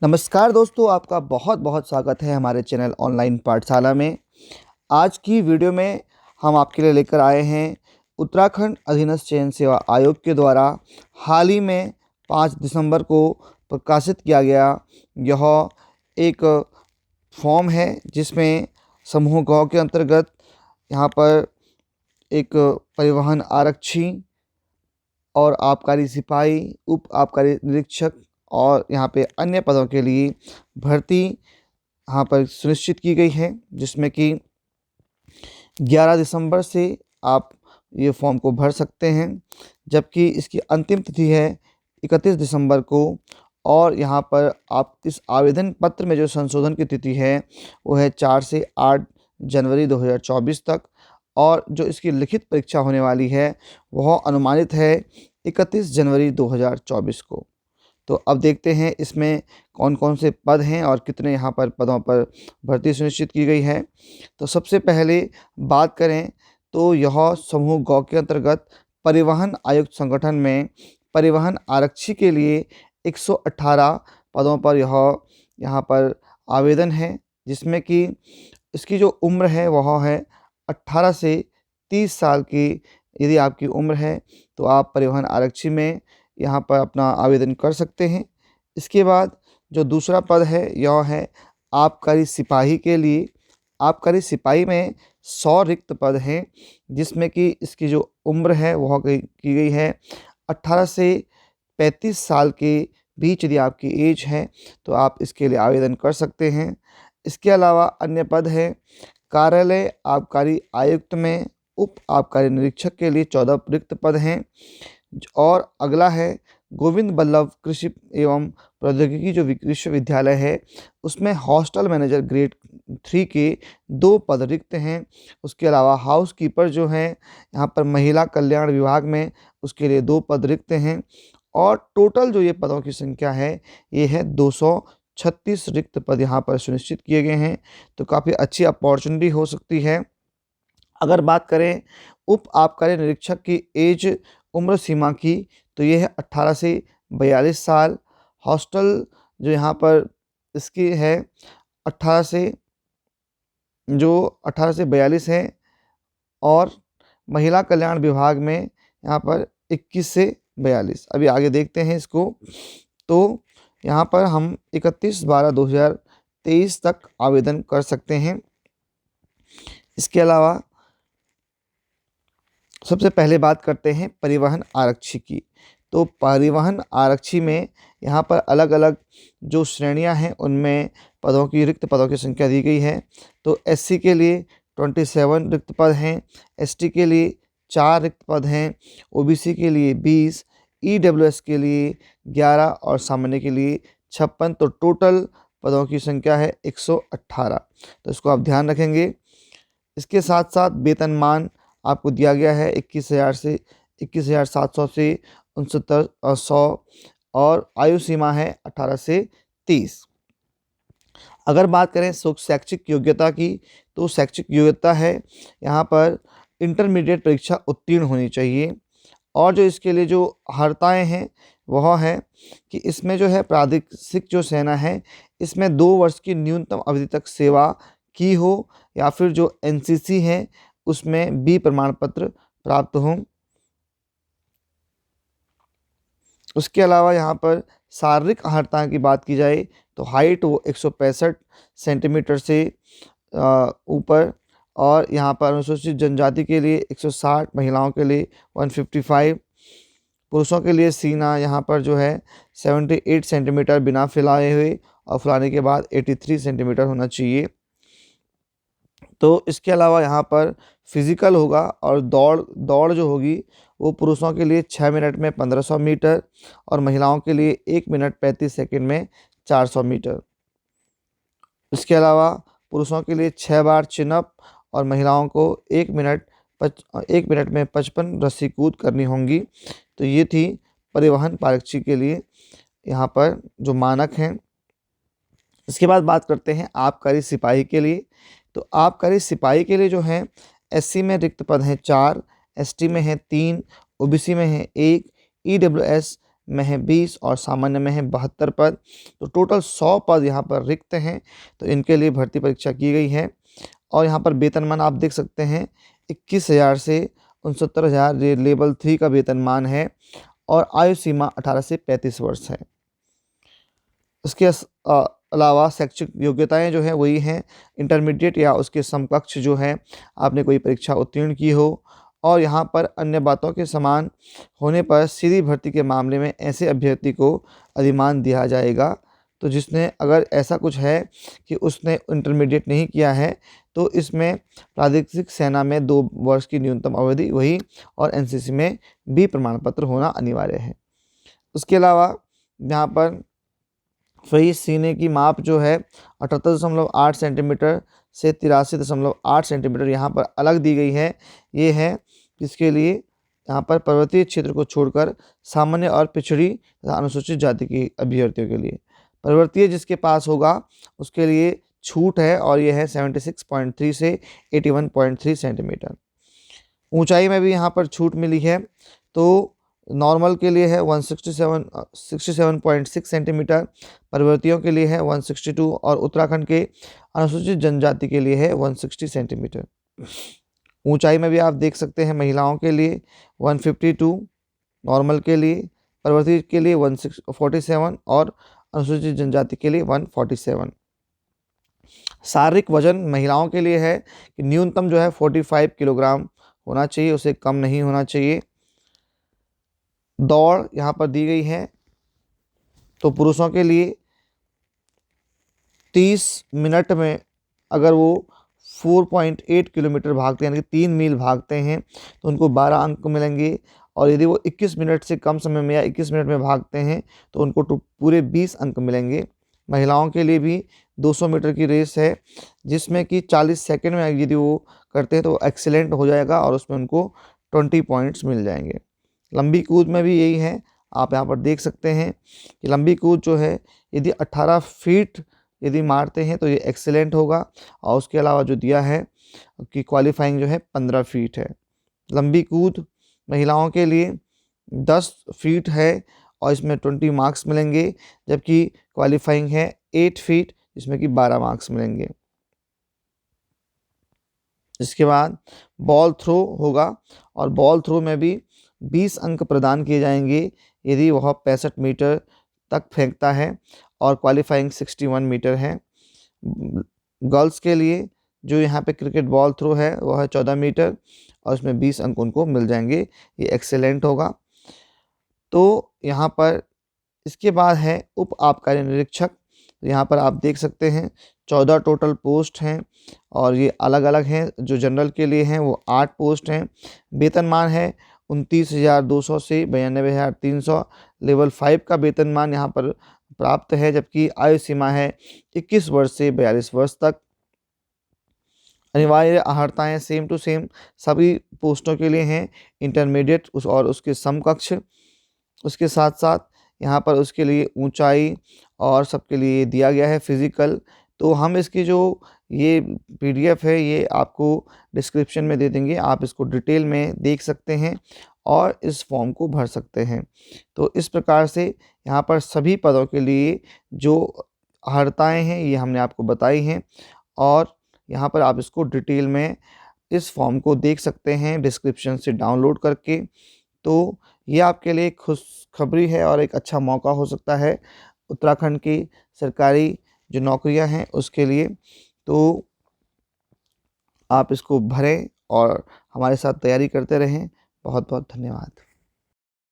नमस्कार दोस्तों, आपका बहुत बहुत स्वागत है हमारे चैनल ऑनलाइन पाठशाला में। आज की वीडियो में हम आपके लिए लेकर आए हैं उत्तराखंड अधीनस्थ चयन सेवा आयोग के द्वारा हाल ही में 5 दिसंबर को प्रकाशित किया गया यह एक फॉर्म है, जिसमें समूह ग के अंतर्गत यहाँ पर एक परिवहन आरक्षी और आबकारी सिपाही, उप आबकारी निरीक्षक और यहाँ पे अन्य पदों के लिए भर्ती यहाँ पर सुनिश्चित की गई है, जिसमें कि 11 दिसंबर से आप ये फॉर्म को भर सकते हैं, जबकि इसकी अंतिम तिथि है 31 दिसंबर को। और यहाँ पर आप इस आवेदन पत्र में जो संशोधन की तिथि है वो है 4 से 8 जनवरी 2024 तक, और जो इसकी लिखित परीक्षा होने वाली है वह अनुमानित है 31 जनवरी 2024 को। तो अब देखते हैं इसमें कौन कौन से पद हैं और कितने यहाँ पर पदों पर भर्ती सुनिश्चित की गई है। तो सबसे पहले बात करें तो यह समूह ग के अंतर्गत परिवहन आयुक्त संगठन में परिवहन आरक्षी के लिए 118 पदों पर यहाँ पर आवेदन है, जिसमें कि इसकी जो उम्र है वह है 18 से 30 साल की। यदि आपकी उम्र है तो आप परिवहन आरक्षी में यहाँ पर अपना आवेदन कर सकते हैं। इसके बाद जो दूसरा पद है यह है आबकारी सिपाही के लिए। आबकारी सिपाही में 100 रिक्त पद हैं, जिसमें कि इसकी जो उम्र है वह की गई है 18 से 35 साल के बीच। यदि आपकी एज है तो आप इसके लिए आवेदन कर सकते हैं। इसके अलावा अन्य पद है कार्यालय आबकारी आयुक्त में उप आबकारी निरीक्षक के लिए 14 रिक्त पद हैं। और अगला है गोविंद बल्लभ कृषि एवं प्रौद्योगिकी जो विश्वविद्यालय है, उसमें हॉस्टल मैनेजर ग्रेड 3 के 2 पद रिक्त हैं। उसके अलावा हाउस कीपर जो है यहाँ पर महिला कल्याण विभाग में, उसके लिए 2 पद रिक्त हैं। और टोटल जो ये पदों की संख्या है ये है 236 रिक्त पद यहाँ पर सुनिश्चित किए गए हैं। तो काफ़ी अच्छी अपॉर्चुनिटी हो सकती है। अगर बात करें उप आबकारी निरीक्षक की एज उम्र सीमा की, तो ये है 18 से 42 साल। हॉस्टल जो यहाँ पर इसकी है 18 से 42 है। और महिला कल्याण विभाग में यहाँ पर 21 से 42। अभी आगे देखते हैं इसको। तो यहाँ पर हम 31/12/2023 तक आवेदन कर सकते हैं। इसके अलावा सबसे पहले बात करते हैं परिवहन आरक्षी की। तो परिवहन आरक्षी में यहाँ पर अलग अलग जो श्रेणियाँ हैं उनमें पदों की रिक्त पदों की संख्या दी गई है। तो एससी के लिए 27 रिक्त पद हैं, एसटी के लिए 4 रिक्त पद हैं, ओबीसी के लिए 20, ईडब्ल्यूएस के लिए 11 और सामान्य के लिए 56। तो टोटल पदों की संख्या है 118। तो इसको आप ध्यान रखेंगे। इसके साथ साथ वेतनमान आपको दिया गया है 21,000 से 21,700 से 69,100, और आयु सीमा है 18 से 30। अगर बात करें शैक्षिक योग्यता की, तो शैक्षिक योग्यता है यहाँ पर इंटरमीडिएट परीक्षा उत्तीर्ण होनी चाहिए। और जो इसके लिए जो अर्हताएँ हैं वह है कि इसमें जो है प्रादेशिक जो सेना है इसमें 2 वर्ष की न्यूनतम अवधि तक सेवा की हो, या फिर जो एनसीसी है उसमें बी प्रमाण पत्र प्राप्त हो। उसके अलावा यहाँ पर शारीरिक अर्हता की बात की जाए तो हाइट वो 165 सेंटीमीटर से ऊपर, और यहाँ पर अनुसूचित जनजाति के लिए 160, महिलाओं के लिए 155, पुरुषों के लिए सीना यहाँ पर जो है 78 सेंटीमीटर बिना फैलाए हुए, और फैलाने के बाद 83 सेंटीमीटर होना चाहिए। तो इसके अलावा यहाँ पर फिजिकल होगा, और दौड़ जो होगी वो पुरुषों के लिए 6 मिनट में 1500 मीटर, और महिलाओं के लिए 1 मिनट 35 सेकंड में 400 मीटर। इसके अलावा पुरुषों के लिए 6 बार चिनअप, और महिलाओं को 1 मिनट में 55 रस्सी कूद करनी होंगी। तो ये थी परिवहन आरक्षी के लिए यहाँ पर जो मानक हैं। इसके बाद बात करते हैं आबकारी सिपाही के लिए। तो आबकारी सिपाही के लिए जो है एससी में रिक्त पद हैं 4, एसटी में है 3, ओबीसी में है 1, ईडब्ल्यूएस में है 20 और सामान्य में है 72 पद। तो टोटल 100 पद यहाँ पर रिक्त हैं, तो इनके लिए भर्ती परीक्षा की गई है। और यहाँ पर वेतनमान आप देख सकते हैं 21,000 से 69,000 ये लेवल 3 का वेतनमान है और आयु सीमा 18 से 35 वर्ष है। इसके अलावा शैक्षिक योग्यताएं जो है वही हैं इंटरमीडिएट या उसके समकक्ष जो है आपने कोई परीक्षा उत्तीर्ण की हो। और यहाँ पर अन्य बातों के समान होने पर सीधी भर्ती के मामले में ऐसे अभ्यर्थी को अधिमान दिया जाएगा। तो जिसने अगर ऐसा कुछ है कि उसने इंटरमीडिएट नहीं किया है तो इसमें प्रादेशिक सेना में 2 वर्ष की न्यूनतम अवधि वही और एनसीसी में बी प्रमाण पत्र होना अनिवार्य है। उसके अलावा यहाँ पर सही सीने की माप जो है 78.8 सेंटीमीटर से 83.8 सेंटीमीटर यहाँ पर अलग दी गई है। ये है इसके लिए यहाँ पर पर्वतीय क्षेत्र को छोड़कर सामान्य और पिछड़ी तथा अनुसूचित जाति के अभ्यर्थियों के लिए। पर्वतीय जिसके पास होगा उसके लिए छूट है और ये है 76.3 से 81.3 सेंटीमीटर। ऊंचाई में भी यहाँ पर छूट मिली है, तो नॉर्मल के लिए है 67.6 सेंटीमीटर, पर्वतीयों के लिए है 162 और उत्तराखंड के अनुसूचित जनजाति के लिए है 160 सेंटीमीटर। ऊंचाई में भी आप देख सकते हैं महिलाओं के लिए 152 नॉर्मल के लिए, पर्वतीय के लिए 147 और अनुसूचित जनजाति के लिए 147। शारीरिक वजन महिलाओं के लिए है कि न्यूनतम जो है 45 किलोग्राम होना चाहिए, उसे कम नहीं होना चाहिए। दौड़ यहाँ पर दी गई है, तो पुरुषों के लिए 30 मिनट में अगर वो 4.8 किलोमीटर भागते हैं यानी कि 3 मील भागते हैं तो उनको 12 अंक मिलेंगे। और यदि वो 21 मिनट से कम समय में या 21 मिनट में भागते हैं तो उनको पूरे 20 अंक मिलेंगे। महिलाओं के लिए भी 200 मीटर की रेस है जिसमें कि 40 सेकंड में यदि वो करते हैं तो एक्सीलेंट हो जाएगा और उसमें उनको 20 पॉइंट्स मिल जाएंगे। लंबी कूद में भी यही है, आप यहाँ पर देख सकते हैं कि लंबी कूद जो है यदि 18 फीट यदि मारते हैं तो ये एक्सीलेंट होगा। और उसके अलावा जो दिया है कि क्वालिफाइंग जो है 15 फीट है। लंबी कूद महिलाओं के लिए 10 फीट है और इसमें 20 मार्क्स मिलेंगे, जबकि क्वालिफाइंग है 8 फीट जिसमें कि 12 मार्क्स मिलेंगे। इसके बाद बॉल थ्रो होगा और बॉल थ्रो में भी 20 अंक प्रदान किए जाएंगे यदि वह 65 मीटर तक फेंकता है और क्वालिफाइंग 61 मीटर है। गर्ल्स के लिए जो यहाँ पे क्रिकेट बॉल थ्रो है वह है 14 मीटर और इसमें 20 अंक उनको मिल जाएंगे, ये एक्सेलेंट होगा। तो यहाँ पर इसके बाद है उप आबकारी निरीक्षक। यहाँ पर आप देख सकते हैं 14 टोटल पोस्ट हैं और ये अलग अलग हैं। जो जनरल के लिए हैं वो 8 पोस्ट हैं। वेतनमान है 29,200 से 92,300। लेवल 5 का वेतनमान यहाँ पर प्राप्त है, जबकि आयु सीमा है 21 वर्ष से 42 वर्ष तक। अनिवार्य अर्हताएँ सेम टू सेम सभी पोस्टों के लिए हैं, इंटरमीडिएट और उसके समकक्ष। उसके साथ साथ यहाँ पर उसके लिए ऊंचाई और सबके लिए दिया गया है फिज़िकल। तो हम इसकी जो ये पीडीएफ है ये आपको डिस्क्रिप्शन में दे देंगे, आप इसको डिटेल में देख सकते हैं और इस फॉर्म को भर सकते हैं। तो इस प्रकार से यहाँ पर सभी पदों के लिए जो अर्हताएँ हैं ये हमने आपको बताई हैं और यहाँ पर आप इसको डिटेल में इस फॉर्म को देख सकते हैं डिस्क्रिप्शन से डाउनलोड करके। तो ये आपके लिए खुशखबरी है और एक अच्छा मौका हो सकता है उत्तराखंड की सरकारी जो नौकरियां हैं उसके लिए। तो आप इसको भरें और हमारे साथ तैयारी करते रहें। बहुत बहुत धन्यवाद।